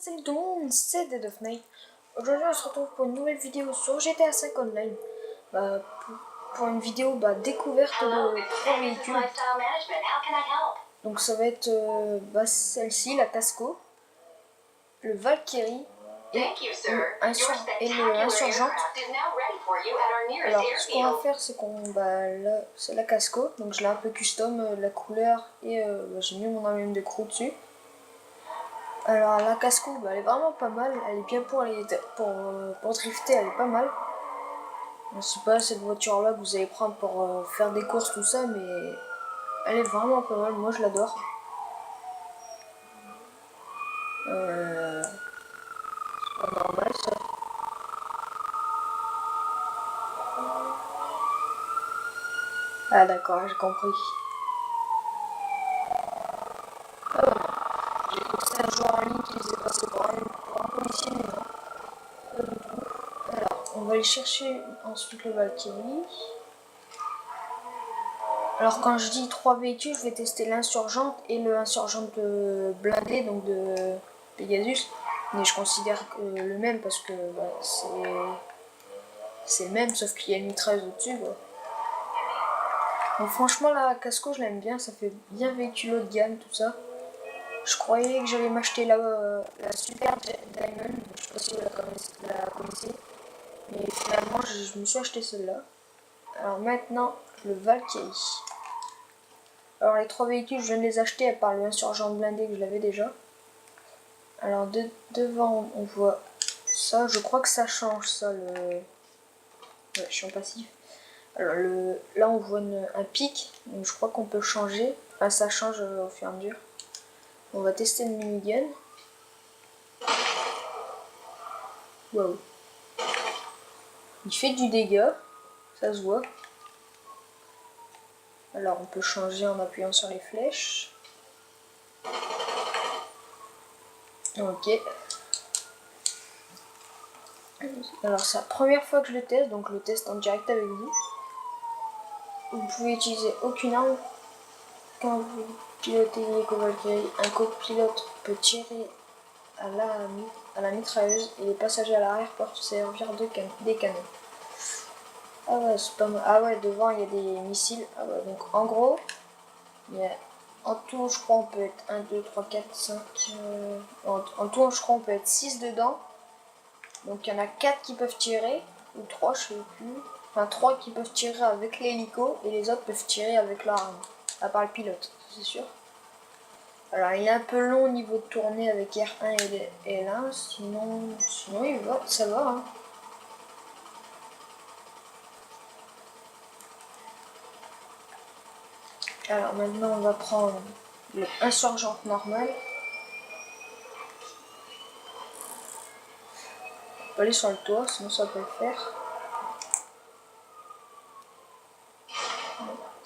Salut tout le monde, c'est Dead of Night. Aujourd'hui on se retrouve pour une nouvelle vidéo sur GTA 5 Online. Pour une vidéo découverte de 3 véhicules. Donc ça va être celle-ci, la Casco, le Valkyrie et l'Insurgente. Alors ce qu'on va faire c'est qu'on là c'est la Casco, donc je l'ai un peu custom la couleur et j'ai mis mon emblème de crew dessus. Alors la Casco, elle est vraiment pas mal, elle est bien pour drifter, elle est pas mal. C'est pas cette voiture là que vous allez prendre pour faire des courses tout ça, mais elle est vraiment pas mal, moi je l'adore. C'est pas normal ça. Ah d'accord, j'ai compris. J'ai cru que c'était un joueur en ligne qui faisait passer pour un policier, mais non. Pas du tout. Alors, on va aller chercher ensuite le Valkyrie. Alors quand je dis 3 véhicules, je vais tester l'Insurgente et le Insurgente blindé, donc de Pegasus. Mais je considère que le même parce que c'est le même, sauf qu'il y a une mitrailleuse au-dessus. Donc franchement la Casco je l'aime bien, ça fait bien véhicule haut de gamme tout ça. Je croyais que j'allais m'acheter la Super Diamond, je sais pas si vous la connaissez. Mais finalement je me suis acheté celle-là. Alors maintenant le Valkyrie. Alors les 3 véhicules je viens de les acheter à part le Insurgent blindé que je l'avais déjà. Alors devant on voit ça, je crois que ça change ça le... Ouais, je suis en passif. Alors là on voit un pic, donc je crois qu'on peut changer. Enfin ça change au fur et à mesure. On va tester le minigun. Waouh. Il fait du dégât, ça se voit. Alors on peut changer en appuyant sur les flèches. Ok. Alors c'est la première fois que je le teste, donc je le teste en direct avec vous. Vous pouvez utiliser aucune arme. Quand vous pilotez l'hélico Valkyrie, un copilote peut tirer à la mitrailleuse et les passagers à l'arrière peuvent se servir des canons. Ah ouais, c'est pas mal. Ah ouais, devant il y a des missiles. Ah ouais, donc en gros, en tout je crois on peut être 1, 2, 3, 4, 5... en tout je crois on peut être 6 dedans. Donc il y en a 4 qui peuvent tirer, ou 3 je sais plus. Enfin 3 qui peuvent tirer avec l'hélico et les autres peuvent tirer avec leur arme. À part le pilote, c'est sûr. Alors il est un peu long au niveau de tournée avec R1 et L1, sinon ça va. Hein. Alors maintenant on va prendre le Insurgente normal. On peut aller sur le toit, sinon ça peut le faire.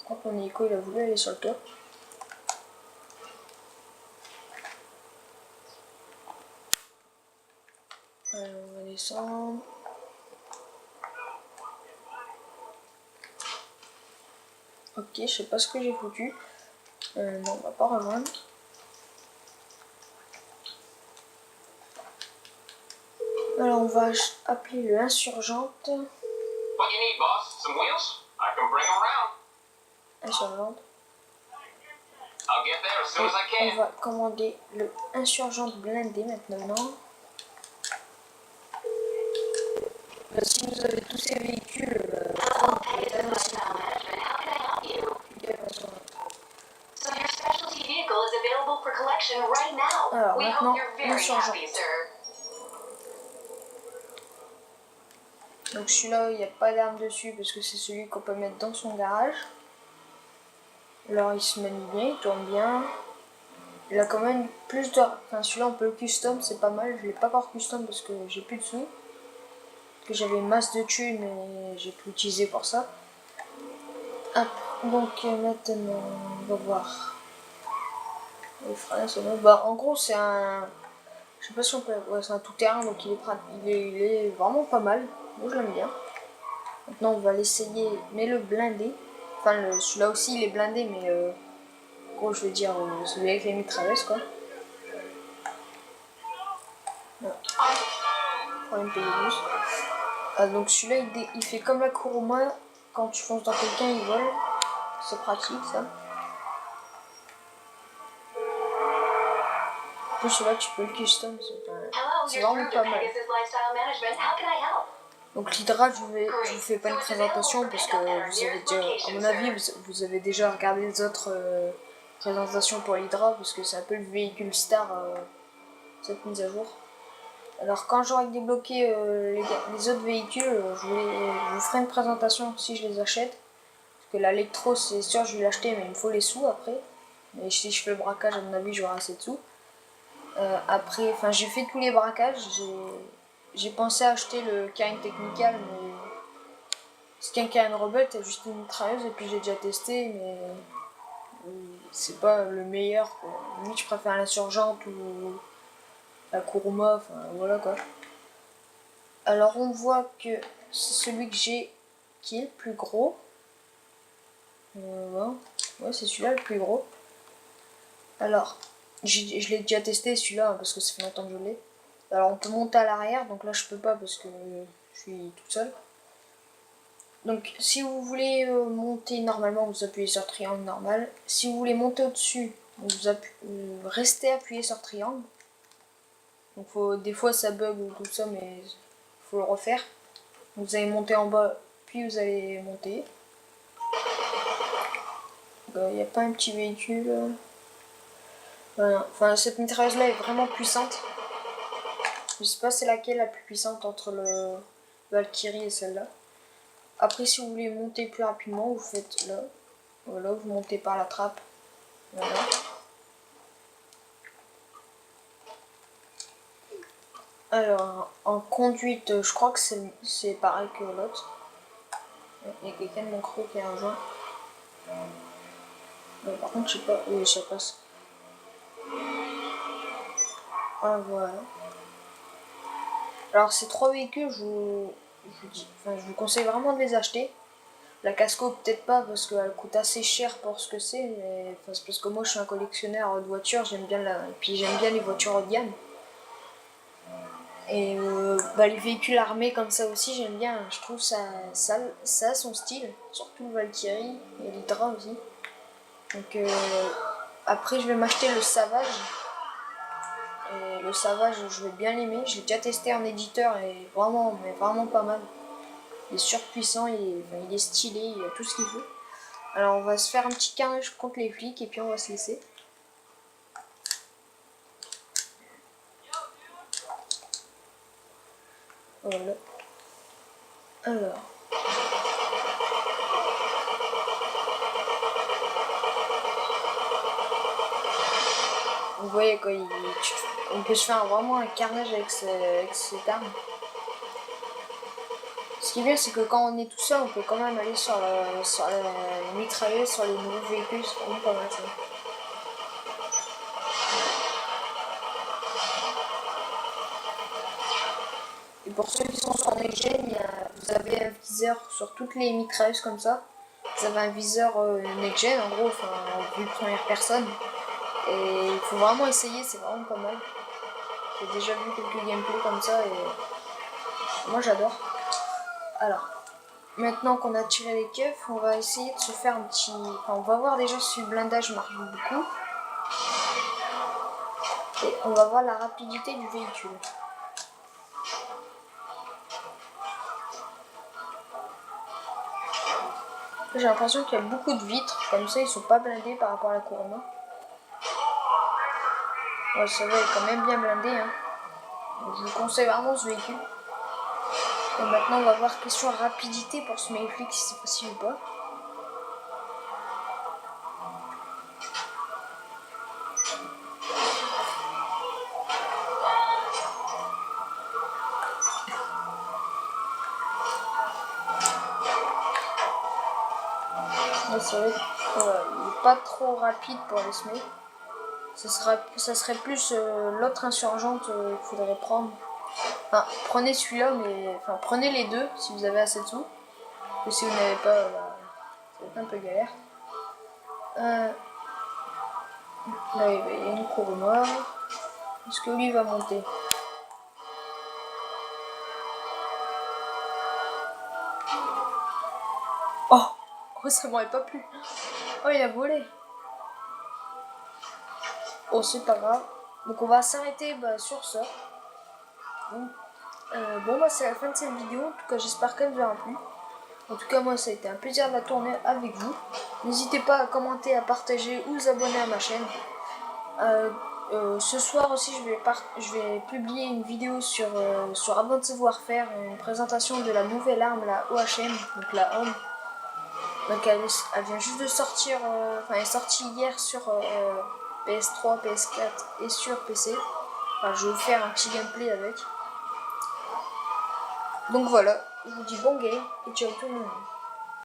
Quand mon hélico il a voulu aller sur le toit. Alors, on va descendre. Ok, je sais pas ce que j'ai foutu. Non, on va pas rejoindre. Alors on va appeler le Insurgente. Insurgente. Et on va commander le Insurgente blindé maintenant. Si vous avez tous ces véhicules, alors maintenant l'Insurgente. Donc celui-là il n'y a pas d'arme dessus parce que c'est celui qu'on peut mettre dans son garage. Alors il se manie bien, il tourne bien. Il a quand même plus de... Enfin celui-là on peut le custom, c'est pas mal. Je l'ai pas encore custom parce que j'ai plus de sous. Que j'avais une masse de thunes mais j'ai pu l'utiliser pour ça. Hop. Donc maintenant on va voir. Les freins, c'est bon. En gros c'est un... Je sais pas si on peut... Ouais, c'est un tout-terrain donc il est vraiment pas mal. Moi je l'aime bien. Maintenant on va l'essayer, mais le blindé. Enfin celui-là aussi il est blindé mais gros je veux dire celui avec les mitrailleuses quoi. Ouais. Problème PV12. Donc celui-là il fait comme la Kuruma, quand tu fonces dans quelqu'un il vole. C'est pratique ça. En plus celui-là tu peux le custom, c'est vraiment pas mal. Donc l'Hydra, je vous fais pas une présentation parce que vous avez déjà, à mon avis, vous avez déjà regardé les autres présentations pour l'Hydra parce que c'est un peu le véhicule star cette mise à jour. Alors quand j'aurai débloqué les autres véhicules, je vous ferai une présentation si je les achète. Parce que l'Electro, c'est sûr je vais l'acheter mais il me faut les sous après. Mais si je fais le braquage, à mon avis, j'aurai assez de sous. Après, enfin j'ai fait tous les braquages, j'ai pensé à acheter le Karin Technical mais... Parce qu'un Karin Rebel, t'as juste une mitrailleuse et puis j'ai déjà testé, mais c'est pas le meilleur quoi. Limite, je préfère l'insurgente ou la Kuruma, enfin voilà quoi. Alors on voit que c'est celui que j'ai qui est le plus gros. Ouais, c'est celui-là le plus gros. Alors, je l'ai déjà testé celui-là parce que ça fait longtemps que je l'ai. Alors on peut monter à l'arrière, donc là je peux pas parce que je suis toute seule. Donc si vous voulez monter normalement, vous appuyez sur triangle normal. Si vous voulez monter au-dessus, vous restez appuyé sur triangle. Donc des fois ça bug ou tout ça, mais il faut le refaire. Vous allez monter en bas, puis vous allez monter. Il n'y a pas un petit véhicule. Voilà. Enfin cette mitrailleuse là est vraiment puissante. Je sais pas c'est laquelle la plus puissante entre le Valkyrie et celle-là. Après si vous voulez monter plus rapidement, vous faites là. Voilà, vous montez par la trappe. Voilà. Alors, en conduite, je crois que c'est pareil que l'autre. Il y a quelqu'un de mon crew qui a rejoint. Par contre, je sais pas. Oui, ça passe. Ah, voilà. Alors, ces trois véhicules, je vous conseille vraiment de les acheter. La Casco, peut-être pas, parce qu'elle coûte assez cher pour ce que c'est. Mais c'est parce que moi, je suis un collectionneur de voitures. Puis j'aime bien les voitures haut de gamme. Et les véhicules armés comme ça aussi, j'aime bien. Je trouve ça a son style. Surtout le Valkyrie et l'Hydra aussi. Donc après, je vais m'acheter le Savage. Et le Savage, je vais bien l'aimer. Je l'ai déjà testé en éditeur et vraiment pas mal. Il est surpuissant, il est stylé, il a tout ce qu'il faut. Alors on va se faire un petit carnage contre les flics et puis on va se laisser. Voilà. Alors. Vous voyez quoi, on peut se faire vraiment un carnage avec cette arme. Ce qui est bien, c'est que quand on est tout seul, on peut quand même aller sur la mitrailleuse, sur les nouveaux véhicules, c'est vraiment pas mal ça. Et pour ceux qui sont sur next-gen, vous avez un viseur sur toutes les mitrailleuses comme ça. Vous avez un viseur next-gen, en gros, enfin, en vue première personne. Et il faut vraiment essayer, c'est vraiment pas mal. J'ai déjà vu quelques gameplays comme ça et moi j'adore. Alors, maintenant qu'on a tiré les keufs, on va essayer de se faire un petit... Enfin, on va voir déjà si le blindage marche beaucoup. Et on va voir la rapidité du véhicule. J'ai l'impression qu'il y a beaucoup de vitres, comme ça ils sont pas blindés par rapport à la Kuruma. Ouais, ça va, il est quand même bien blindé. Hein. Donc, je vous conseille vraiment ce véhicule. Et maintenant on va voir question rapidité pour se mettre les flics si c'est possible ou pas. Ouais, c'est vrai, il n'est pas trop rapide pour les semer. Ça serait plus l'autre insurgente qu'il faudrait prendre. Enfin, prenez celui-là, mais enfin, prenez les deux si vous avez assez de sous. Et si vous n'avez pas, ça va être un peu galère. Là, il y a une Kuruma. Est-ce que lui va monter? Oh, oh ça m'aurait pas plu. Oh, il a volé. Oh, c'est pas grave. Donc on va s'arrêter sur ça. Donc, bon, c'est la fin de cette vidéo. En tout cas, j'espère qu'elle vous aura plu. En tout cas, moi, ça a été un plaisir de la tourner avec vous. N'hésitez pas à commenter, à partager ou vous abonner à ma chaîne. Ce soir aussi, je vais publier une vidéo sur Advanced Warfare, une présentation de la nouvelle arme, la OHM, donc la Home. Donc elle vient juste de sortir, elle est sortie hier sur PS3, PS4 et sur PC. Enfin, je vais vous faire un petit gameplay avec. Donc voilà, je vous dis bon game et ciao tout le monde.